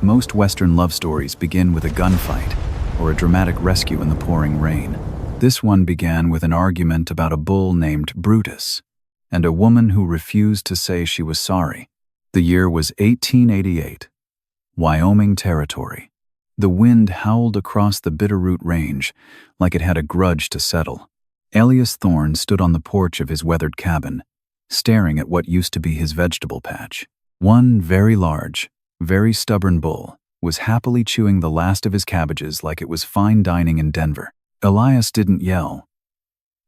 Most Western love stories begin with a gunfight or a dramatic rescue in the pouring rain. This one began with an argument about a bull named Brutus and a woman who refused to say she was sorry. The year was 1888, Wyoming territory. The wind howled across the Bitterroot Range like it had a grudge to settle. Elias Thorne stood on the porch of his weathered cabin, staring at what used to be his vegetable patch. One very large, very stubborn bull was happily chewing the last of his cabbages like it was fine dining in Denver. Elias didn't yell.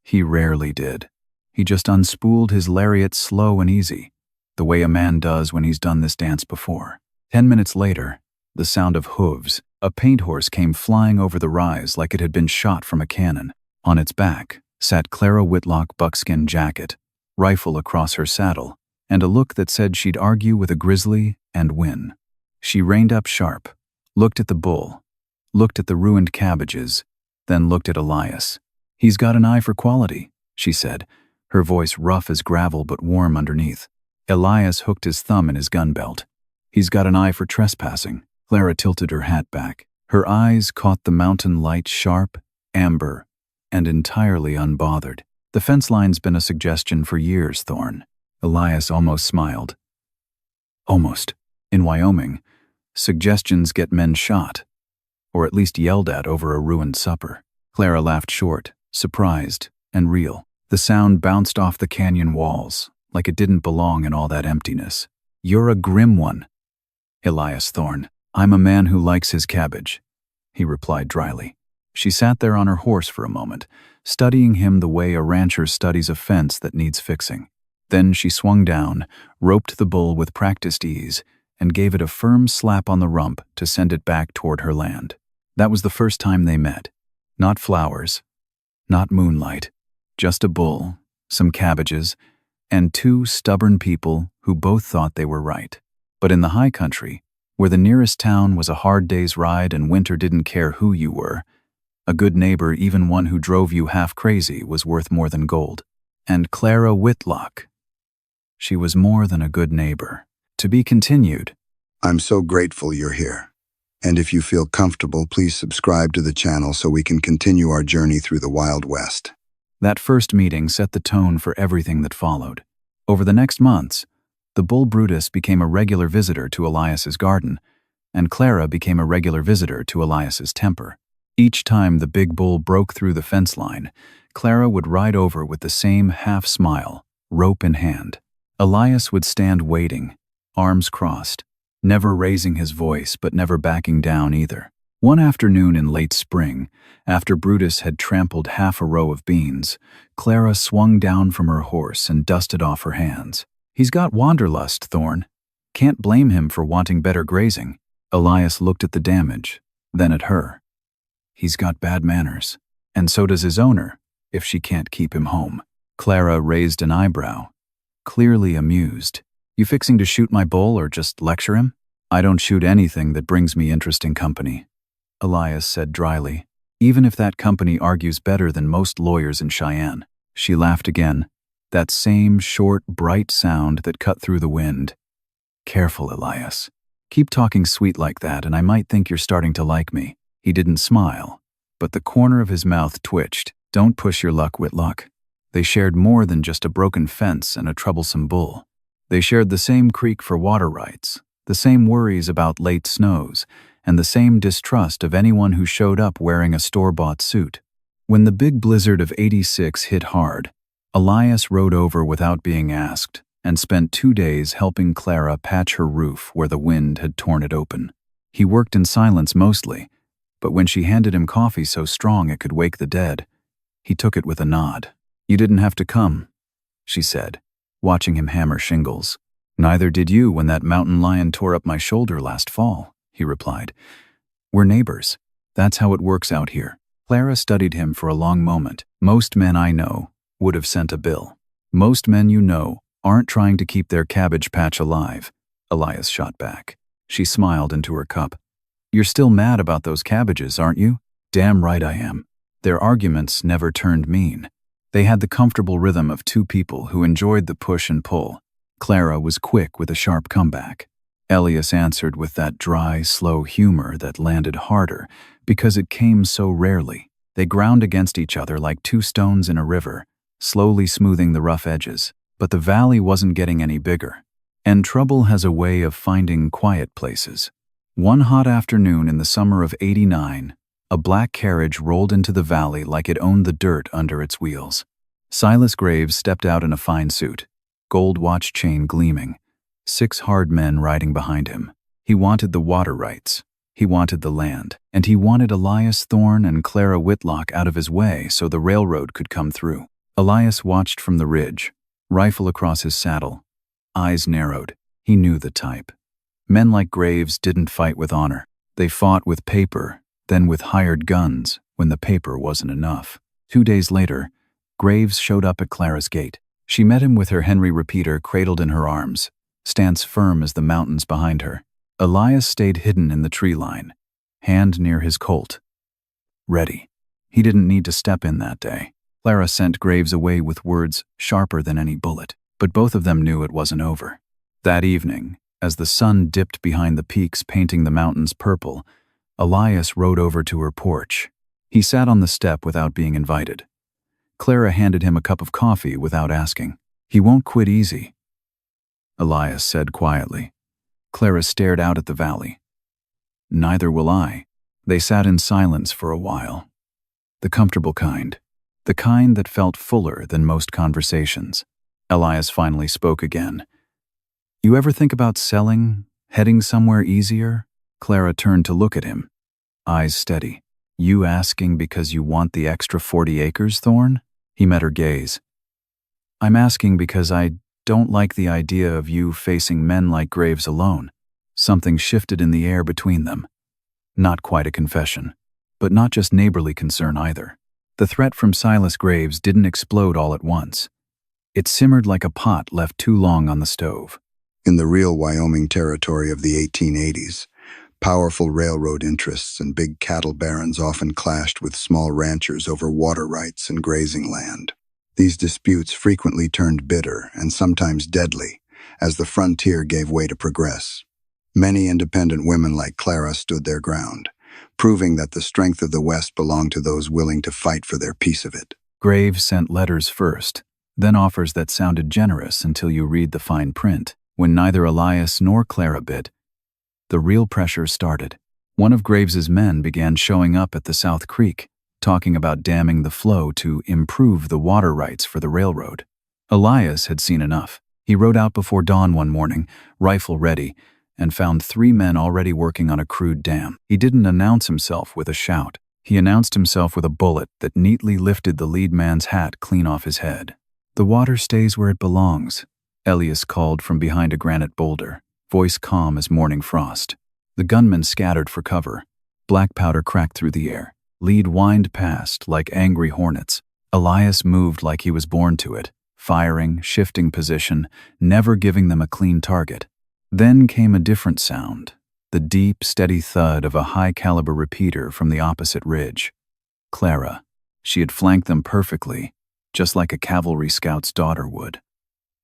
He rarely did. He just unspooled his lariat slow and easy, the way a man does when he's done this dance before. 10 minutes later, the sound of hooves. A paint horse came flying over the rise like it had been shot from a cannon. On its back sat Clara Whitlock buckskin jacket, rifle across her saddle, and a look that said she'd argue with a grizzly and win. She reined up sharp, looked at the bull, looked at the ruined cabbages, then looked at Elias. "He's got an eye for quality," she said, her voice rough as gravel but warm underneath. Elias hooked his thumb in his gun belt. "He's got an eye for trespassing." Clara tilted her hat back. Her eyes caught the mountain light, sharp, amber, and entirely unbothered. "The fence line's been a suggestion for years, Thorne." Elias almost smiled. Almost. In Wyoming, suggestions get men shot, or at least yelled at over a ruined supper. Clara laughed short, surprised, and real. The sound bounced off the canyon walls, like it didn't belong in all that emptiness. "You're a grim one, Elias Thorne." "I'm a man who likes his cabbage," he replied dryly. She sat there on her horse for a moment, studying him the way a rancher studies a fence that needs fixing. Then she swung down, roped the bull with practiced ease, and gave it a firm slap on the rump to send it back toward her land. That was the first time they met. Not flowers, not moonlight, just a bull, some cabbages, and two stubborn people who both thought they were right. But in the high country, where the nearest town was a hard day's ride and winter didn't care who you were, a good neighbor, even one who drove you half crazy, was worth more than gold. And Clara Whitlock, she was more than a good neighbor. To be continued. I'm so grateful you're here. And if you feel comfortable, please subscribe to the channel so we can continue our journey through the Wild West. That first meeting set the tone for everything that followed. Over the next months, the bull Brutus became a regular visitor to Elias's garden, and Clara became a regular visitor to Elias's temper. Each time the big bull broke through the fence line, Clara would ride over with the same half-smile, rope in hand. Elias would stand waiting, arms crossed, never raising his voice but never backing down either. One afternoon in late spring, after Brutus had trampled half a row of beans, Clara swung down from her horse and dusted off her hands. "He's got wanderlust, Thorne. Can't blame him for wanting better grazing." Elias looked at the damage, then at her. "He's got bad manners, and so does his owner, if she can't keep him home." Clara raised an eyebrow, clearly amused. "You fixing to shoot my bull or just lecture him?" "I don't shoot anything that brings me interesting company," Elias said dryly, "even if that company argues better than most lawyers in Cheyenne." She laughed again, that same short, bright sound that cut through the wind. "Careful, Elias. Keep talking sweet like that and I might think you're starting to like me." He didn't smile, but the corner of his mouth twitched. "Don't push your luck, Whitlock." They shared more than just a broken fence and a troublesome bull. They shared the same creek for water rights, the same worries about late snows, and the same distrust of anyone who showed up wearing a store-bought suit. When the big blizzard of '86 hit hard, Elias rode over without being asked and spent 2 days helping Clara patch her roof where the wind had torn it open. He worked in silence mostly, but when she handed him coffee so strong it could wake the dead, he took it with a nod. "You didn't have to come," she said, watching him hammer shingles. "Neither did you when that mountain lion tore up my shoulder last fall," he replied. "We're neighbors. That's how it works out here." Clara studied him for a long moment. "Most men I know would have sent a bill. Most men you know aren't trying to keep their cabbage patch alive," Elias shot back. She smiled into her cup. "You're still mad about those cabbages, aren't you?" "Damn right I am." Their arguments never turned mean. They had the comfortable rhythm of two people who enjoyed the push and pull. Clara was quick with a sharp comeback. Elias answered with that dry, slow humor that landed harder because it came so rarely. They ground against each other like two stones in a river, slowly smoothing the rough edges. But the valley wasn't getting any bigger. And trouble has a way of finding quiet places. One hot afternoon in the summer of '89, a black carriage rolled into the valley like it owned the dirt under its wheels. Silas Graves stepped out in a fine suit, gold watch chain gleaming, 6 hard men riding behind him. He wanted the water rights. He wanted the land. And he wanted Elias, Thorne, and Clara Whitlock out of his way so the railroad could come through. Elias watched from the ridge, rifle across his saddle. Eyes narrowed. He knew the type. Men like Graves didn't fight with honor. They fought with paper, then with hired guns when the paper wasn't enough. 2 days later, Graves showed up at Clara's gate. She met him with her Henry repeater cradled in her arms, stance firm as the mountains behind her. Elias stayed hidden in the tree line, hand near his Colt. Ready. He didn't need to step in that day. Clara sent Graves away with words sharper than any bullet, but both of them knew it wasn't over. That evening, as the sun dipped behind the peaks painting the mountains purple, Elias rode over to her porch. He sat on the step without being invited. Clara handed him a cup of coffee without asking. "He won't quit easy," Elias said quietly. Clara stared out at the valley. "Neither will I." They sat in silence for a while. The comfortable kind. The kind that felt fuller than most conversations. Elias finally spoke again. "You ever think about selling, heading somewhere easier?" Clara turned to look at him, eyes steady. "You asking because you want the extra 40 acres, Thorne?" He met her gaze. "I'm asking because I don't like the idea of you facing men like Graves alone." Something shifted in the air between them. Not quite a confession, but not just neighborly concern either. The threat from Silas Graves didn't explode all at once. It simmered like a pot left too long on the stove. In the real Wyoming territory of the 1880s, powerful railroad interests and big cattle barons often clashed with small ranchers over water rights and grazing land. These disputes frequently turned bitter and sometimes deadly as the frontier gave way to progress. Many independent women like Clara stood their ground, proving that the strength of the West belonged to those willing to fight for their piece of it. Graves sent letters first, then offers that sounded generous until you read the fine print. When neither Elias nor Clara bit, the real pressure started. One of Graves's men began showing up at the South Creek, talking about damming the flow to improve the water rights for the railroad. Elias had seen enough. He rode out before dawn one morning, rifle ready, and found 3 men already working on a crude dam. He didn't announce himself with a shout. He announced himself with a bullet that neatly lifted the lead man's hat clean off his head. "The water stays where it belongs," Elias called from behind a granite boulder, voice calm as morning frost. The gunmen scattered for cover. Black powder cracked through the air. Lead whined past like angry hornets. Elias moved like he was born to it, firing, shifting position, never giving them a clean target. Then came a different sound, the deep, steady thud of a high-caliber repeater from the opposite ridge. Clara. She had flanked them perfectly, just like a cavalry scout's daughter would.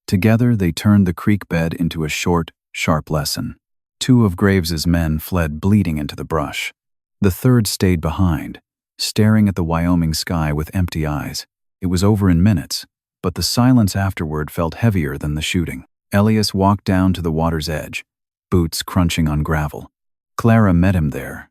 Together, they turned the creek bed into a short, sharp lesson. 2 of Graves's men fled bleeding into the brush. The third stayed behind, staring at the Wyoming sky with empty eyes. It was over in minutes, but the silence afterward felt heavier than the shooting. Elias walked down to the water's edge, boots crunching on gravel. Clara met him there,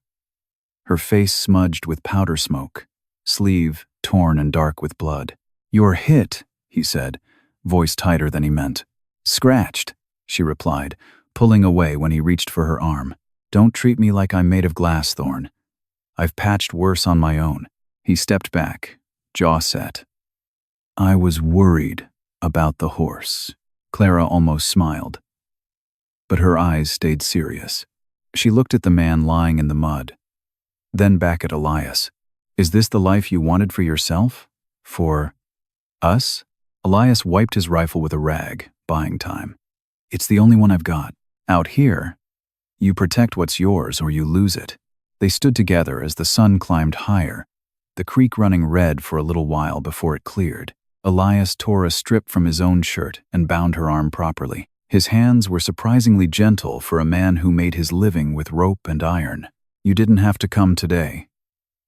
her face smudged with powder smoke, sleeve torn and dark with blood. "You're hit," he said, voice tighter than he meant. "Scratched," she replied, pulling away when he reached for her arm. "Don't treat me like I'm made of glass, Thorne. I've patched worse on my own." He stepped back, jaw set. "I was worried about the horse." Clara almost smiled, but her eyes stayed serious. She looked at the man lying in the mud, then back at Elias. "Is this the life you wanted for yourself? For us?" Elias wiped his rifle with a rag, buying time. "It's the only one I've got. Out here, you protect what's yours or you lose it." They stood together as the sun climbed higher, the creek running red for a little while before it cleared. Elias tore a strip from his own shirt and bound her arm properly. His hands were surprisingly gentle for a man who made his living with rope and iron. "You didn't have to come today,"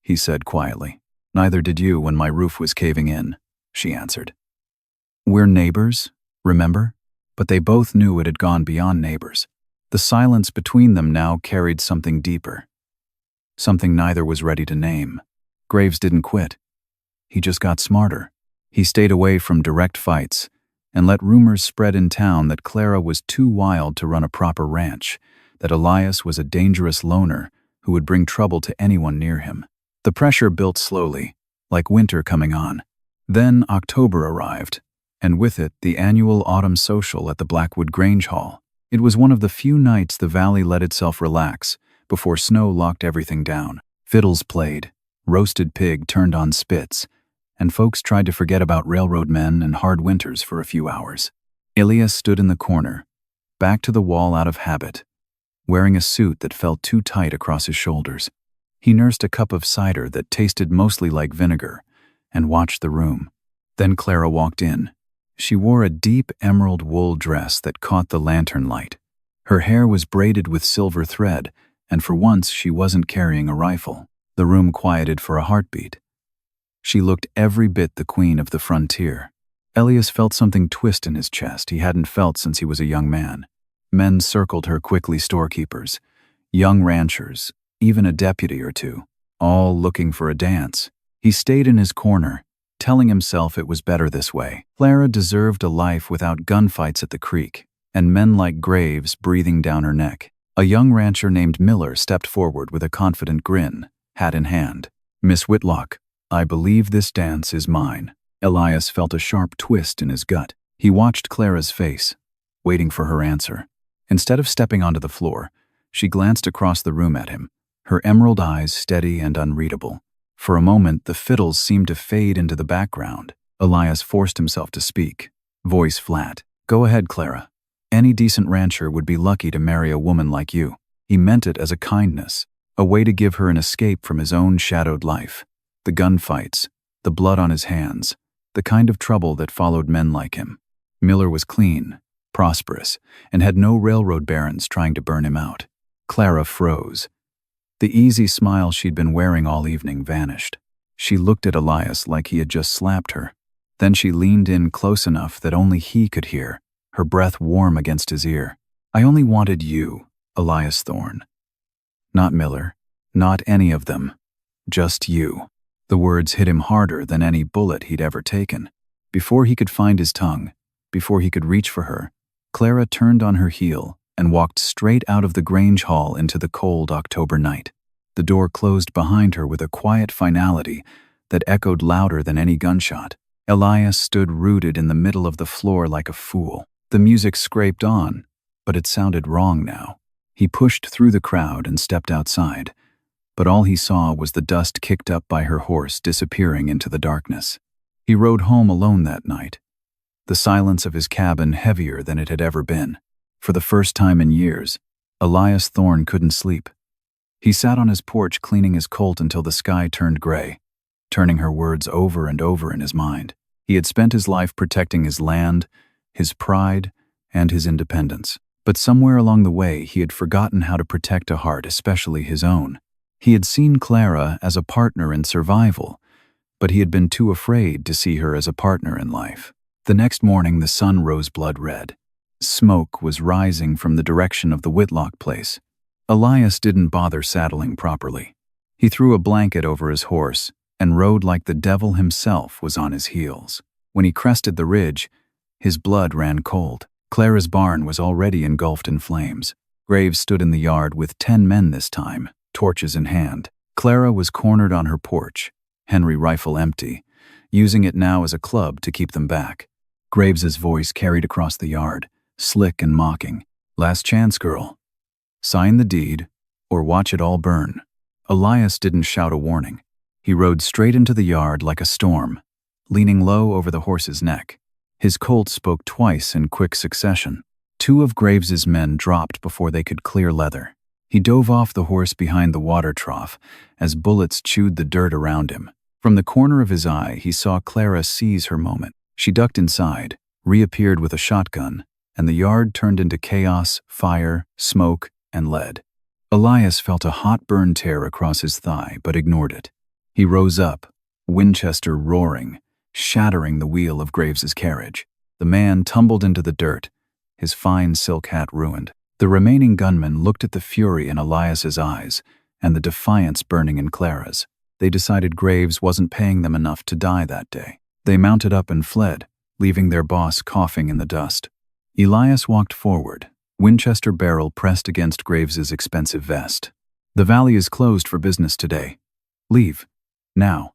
he said quietly. "Neither did you when my roof was caving in," she answered. "We're neighbors, remember?" But they both knew it had gone beyond neighbors. The silence between them now carried something deeper. Something neither was ready to name. Graves didn't quit. He just got smarter. He stayed away from direct fights and let rumors spread in town that Clara was too wild to run a proper ranch, that Elias was a dangerous loner who would bring trouble to anyone near him. The pressure built slowly, like winter coming on. Then October arrived, and with it the annual autumn social at the Blackwood Grange Hall. It was one of the few nights the valley let itself relax before snow locked everything down. Fiddles played, roasted pig turned on spits, and folks tried to forget about railroad men and hard winters for a few hours. Elias stood in the corner, back to the wall out of habit, wearing a suit that felt too tight across his shoulders. He nursed a cup of cider that tasted mostly like vinegar and watched the room. Then Clara walked in. She wore a deep emerald wool dress that caught the lantern light. Her hair was braided with silver thread, and for once she wasn't carrying a rifle. The room quieted for a heartbeat. She looked every bit the queen of the frontier. Elias felt something twist in his chest he hadn't felt since he was a young man. Men circled her quickly, storekeepers, young ranchers, even a deputy or two, all looking for a dance. He stayed in his corner, telling himself it was better this way. Clara deserved a life without gunfights at the creek, and men like Graves breathing down her neck. A young rancher named Miller stepped forward with a confident grin, hat in hand. "Miss Whitlock, I believe this dance is mine." Elias felt a sharp twist in his gut. He watched Clara's face, waiting for her answer. Instead of stepping onto the floor, she glanced across the room at him, her emerald eyes steady and unreadable. For a moment, the fiddles seemed to fade into the background. Elias forced himself to speak, voice flat. "Go ahead, Clara. Any decent rancher would be lucky to marry a woman like you." He meant it as a kindness, a way to give her an escape from his own shadowed life. The gunfights, the blood on his hands, the kind of trouble that followed men like him. Miller was clean, prosperous, and had no railroad barons trying to burn him out. Clara froze. The easy smile she'd been wearing all evening vanished. She looked at Elias like he had just slapped her. Then she leaned in close enough that only he could hear, her breath warm against his ear. "I only wanted you, Elias Thorne. Not Miller, not any of them. Just you." The words hit him harder than any bullet he'd ever taken. Before he could find his tongue, before he could reach for her, Clara turned on her heel and walked straight out of the Grange Hall into the cold October night. The door closed behind her with a quiet finality that echoed louder than any gunshot. Elias stood rooted in the middle of the floor like a fool. The music scraped on, but it sounded wrong now. He pushed through the crowd and stepped outside, but all he saw was the dust kicked up by her horse disappearing into the darkness. He rode home alone that night, the silence of his cabin heavier than it had ever been. For the first time in years, Elias Thorne couldn't sleep. He sat on his porch cleaning his colt until the sky turned gray, turning her words over and over in his mind. He had spent his life protecting his land, his pride, and his independence. But somewhere along the way, he had forgotten how to protect a heart, especially his own. He had seen Clara as a partner in survival, but he had been too afraid to see her as a partner in life. The next morning, the sun rose blood red. Smoke was rising from the direction of the Whitlock place. Elias didn't bother saddling properly. He threw a blanket over his horse and rode like the devil himself was on his heels. When he crested the ridge, his blood ran cold. Clara's barn was already engulfed in flames. Graves stood in the yard with 10 men this time, torches in hand. Clara was cornered on her porch, Henry rifle empty, using it now as a club to keep them back. Graves's voice carried across the yard, slick and mocking. "Last chance, girl. Sign the deed, or watch it all burn." Elias didn't shout a warning. He rode straight into the yard like a storm, leaning low over the horse's neck. His colt spoke twice in quick succession. 2 of Graves's men dropped before they could clear leather. He dove off the horse behind the water trough as bullets chewed the dirt around him. From the corner of his eye, he saw Clara seize her moment. She ducked inside, reappeared with a shotgun, and the yard turned into chaos, fire, smoke, and lead. Elias felt a hot burn tear across his thigh, but ignored it. He rose up, Winchester roaring, shattering the wheel of Graves's carriage. The man tumbled into the dirt, his fine silk hat ruined. The remaining gunmen looked at the fury in Elias's eyes and the defiance burning in Clara's. They decided Graves wasn't paying them enough to die that day. They mounted up and fled, leaving their boss coughing in the dust. Elias walked forward, Winchester barrel pressed against Graves's expensive vest. "The valley is closed for business today. Leave. Now.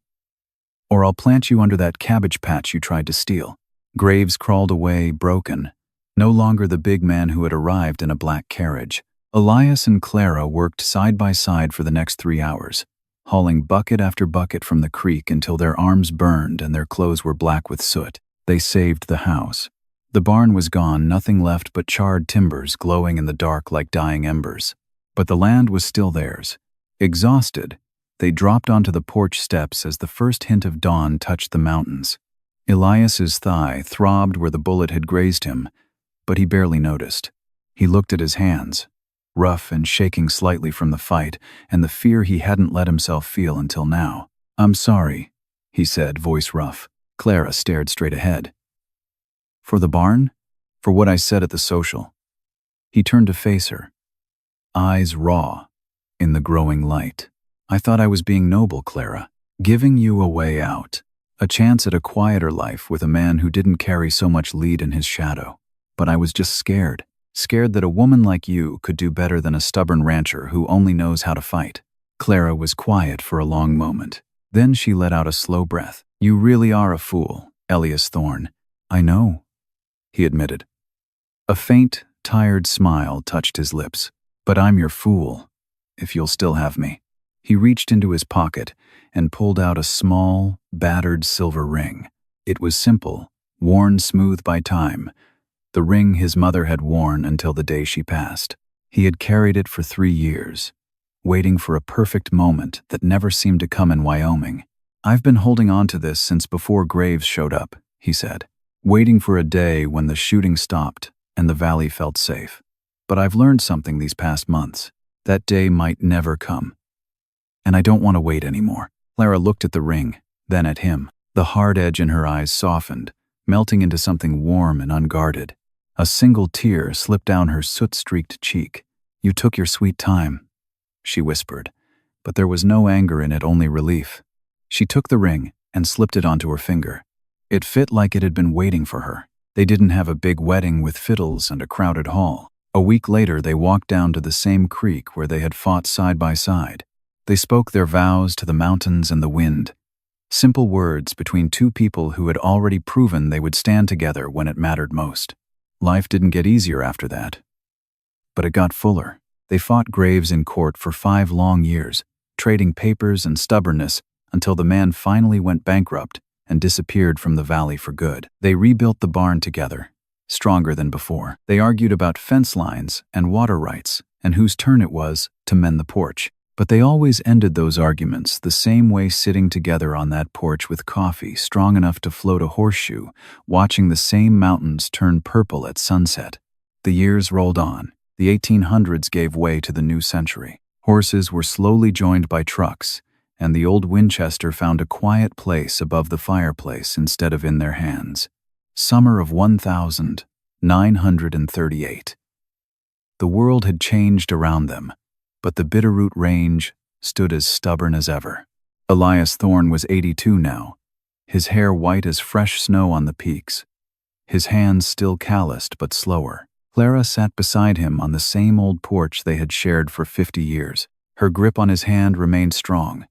Or I'll plant you under that cabbage patch you tried to steal." Graves crawled away, broken, no longer the big man who had arrived in a black carriage. Elias and Clara worked side by side for the next 3 hours, hauling bucket after bucket from the creek until their arms burned and their clothes were black with soot. They saved the house. The barn was gone, nothing left but charred timbers glowing in the dark like dying embers. But the land was still theirs. Exhausted, they dropped onto the porch steps as the first hint of dawn touched the mountains. Elias's thigh throbbed where the bullet had grazed him, but he barely noticed. He looked at his hands, rough and shaking slightly from the fight and the fear he hadn't let himself feel until now. "I'm sorry," he said, voice rough. Clara stared straight ahead. "For the barn? For what I said at the social?" He turned to face her, eyes raw in the growing light. "I thought I was being noble, Clara, giving you a way out, a chance at a quieter life with a man who didn't carry so much lead in his shadow. But I was just scared that a woman like you could do better than a stubborn rancher who only knows how to fight." Clara was quiet for a long moment. Then she let out a slow breath. "You really are a fool, Elias Thorne." "I know," he admitted. A faint, tired smile touched his lips. "But I'm your fool, if you'll still have me." He reached into his pocket and pulled out a small, battered silver ring. It was simple, worn smooth by time, the ring his mother had worn until the day she passed. He had carried it for 3 years, waiting for a perfect moment that never seemed to come in Wyoming. "I've been holding on to this since before Graves showed up," he said, "waiting for a day when the shooting stopped and the valley felt safe. But I've learned something these past months. That day might never come. And I don't want to wait anymore." Clara looked at the ring, then at him. The hard edge in her eyes softened, melting into something warm and unguarded. A single tear slipped down her soot-streaked cheek. "You took your sweet time," she whispered, but there was no anger in it, only relief. She took the ring and slipped it onto her finger. It fit like it had been waiting for her. They didn't have a big wedding with fiddles and a crowded hall. A week later, they walked down to the same creek where they had fought side by side. They spoke their vows to the mountains and the wind. Simple words between two people who had already proven they would stand together when it mattered most. Life didn't get easier after that, but it got fuller. They fought Graves in court for 5 long years, trading papers and stubbornness until the man finally went bankrupt and disappeared from the valley for good. They rebuilt the barn together, stronger than before. They argued about fence lines and water rights and whose turn it was to mend the porch. But they always ended those arguments the same way, sitting together on that porch with coffee strong enough to float a horseshoe, watching the same mountains turn purple at sunset. The years rolled on. The 1800s gave way to the new century. Horses were slowly joined by trucks, and the old Winchester found a quiet place above the fireplace instead of in their hands. Summer of 1938. The world had changed around them, but the Bitterroot Range stood as stubborn as ever. Elias Thorne was 82 now, his hair white as fresh snow on the peaks, his hands still calloused but slower. Clara sat beside him on the same old porch they had shared for 50 years. Her grip on his hand remained strong,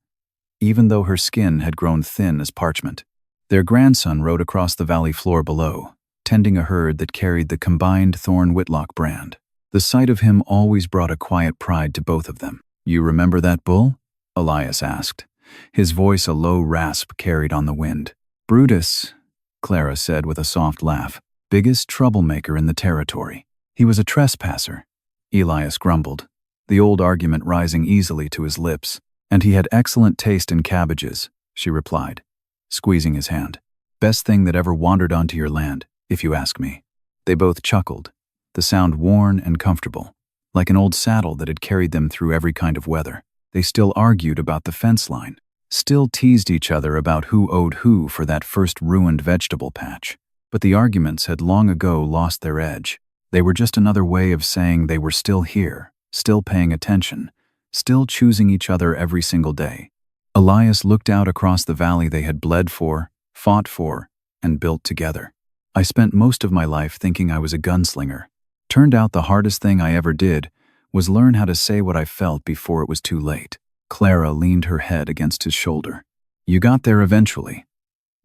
even though her skin had grown thin as parchment. Their grandson rode across the valley floor below, tending a herd that carried the combined Thorne Whitlock brand. The sight of him always brought a quiet pride to both of them. "You remember that bull?" Elias asked, his voice a low rasp carried on the wind. "Brutus," Clara said with a soft laugh, "biggest troublemaker in the territory." "He was a trespasser," Elias grumbled, the old argument rising easily to his lips. "And he had excellent taste in cabbages," she replied, squeezing his hand. "Best thing that ever wandered onto your land, if you ask me." They both chuckled, the sound worn and comfortable, like an old saddle that had carried them through every kind of weather. They still argued about the fence line, still teased each other about who owed who for that first ruined vegetable patch. But the arguments had long ago lost their edge. They were just another way of saying they were still here, still paying attention, still choosing each other every single day. Elias looked out across the valley they had bled for, fought for, and built together. I spent most of my life thinking I was a gunslinger. Turned out the hardest thing I ever did was learn how to say what I felt before it was too late. Clara leaned her head against his shoulder. You got there eventually.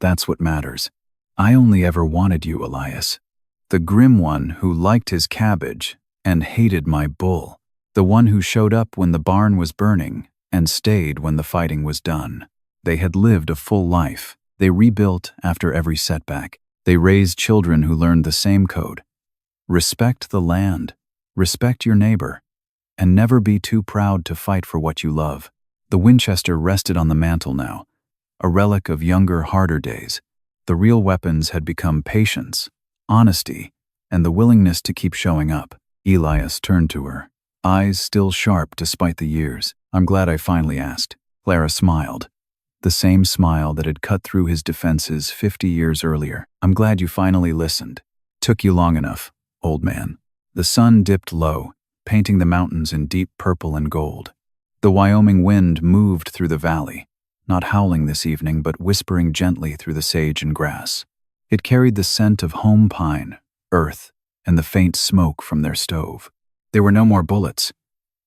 That's what matters. I only ever wanted you, Elias. The grim one who liked his cabbage and hated my bull. The one who showed up when the barn was burning and stayed when the fighting was done. They had lived a full life. They rebuilt after every setback. They raised children who learned the same code. Respect the land, respect your neighbor, and never be too proud to fight for what you love. The Winchester rested on the mantel now, a relic of younger, harder days. The real weapons had become patience, honesty, and the willingness to keep showing up. Elias turned to her, eyes still sharp despite the years. I'm glad I finally asked. Clara smiled, the same smile that had cut through his defenses 50 years earlier. I'm glad you finally listened. Took you long enough, old man. The sun dipped low, painting the mountains in deep purple and gold. The Wyoming wind moved through the valley, not howling this evening but whispering gently through the sage and grass. It carried the scent of home pine, earth, and the faint smoke from their stove. There were no more bullets,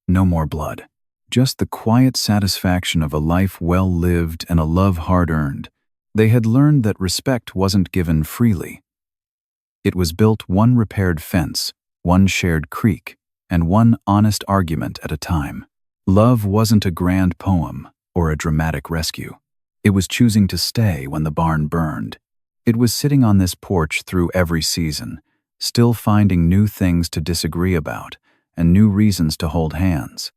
no more blood. Just the quiet satisfaction of a life well lived and a love hard earned. They had learned that respect wasn't given freely. It was built one repaired fence, one shared creek, and one honest argument at a time. Love wasn't a grand poem or a dramatic rescue. It was choosing to stay when the barn burned. It was sitting on this porch through every season, still finding new things to disagree about and new reasons to hold hands.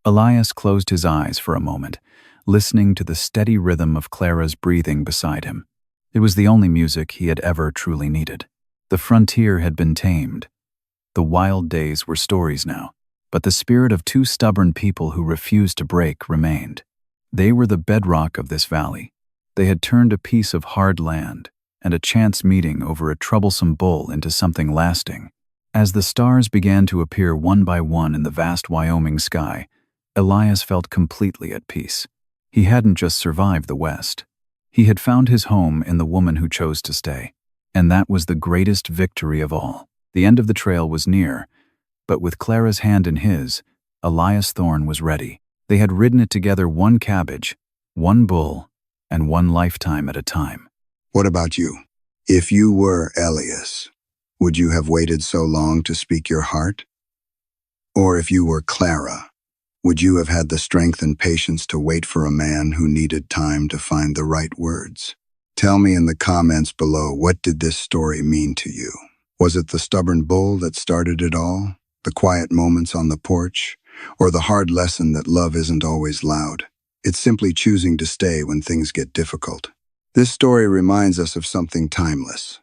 Elias closed his eyes for a moment, listening to the steady rhythm of Clara's breathing beside him. It was the only music he had ever truly needed. The frontier had been tamed. The wild days were stories now, but the spirit of two stubborn people who refused to break remained. They were the bedrock of this valley. They had turned a piece of hard land and a chance meeting over a troublesome bull into something lasting. As the stars began to appear one by one in the vast Wyoming sky, Elias felt completely at peace. He hadn't just survived the West. He had found his home in the woman who chose to stay. And that was the greatest victory of all. The end of the trail was near, but with Clara's hand in his, Elias Thorne was ready. They had ridden it together, one cabbage, one bull, and one lifetime at a time. What about you? If you were Elias, would you have waited so long to speak your heart? Or if you were Clara, would you have had the strength and patience to wait for a man who needed time to find the right words? Tell me in the comments below, what did this story mean to you? Was it the stubborn bull that started it all? The quiet moments on the porch? Or the hard lesson that love isn't always loud? It's simply choosing to stay when things get difficult. This story reminds us of something timeless.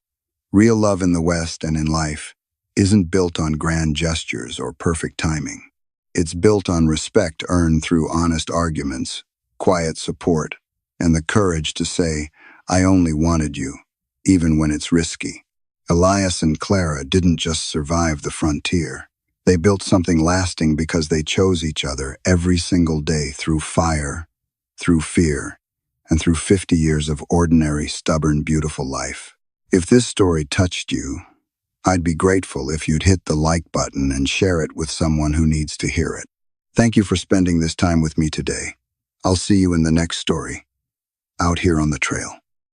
Real love in the West and in life isn't built on grand gestures or perfect timing. It's built on respect earned through honest arguments, quiet support, and the courage to say, I only wanted you, even when it's risky. Elias and Clara didn't just survive the frontier. They built something lasting because they chose each other every single day through fire, through fear, and through 50 years of ordinary, stubborn, beautiful life. If this story touched you, I'd be grateful if you'd hit the like button and share it with someone who needs to hear it. Thank you for spending this time with me today. I'll see you in the next story, out here on the trail.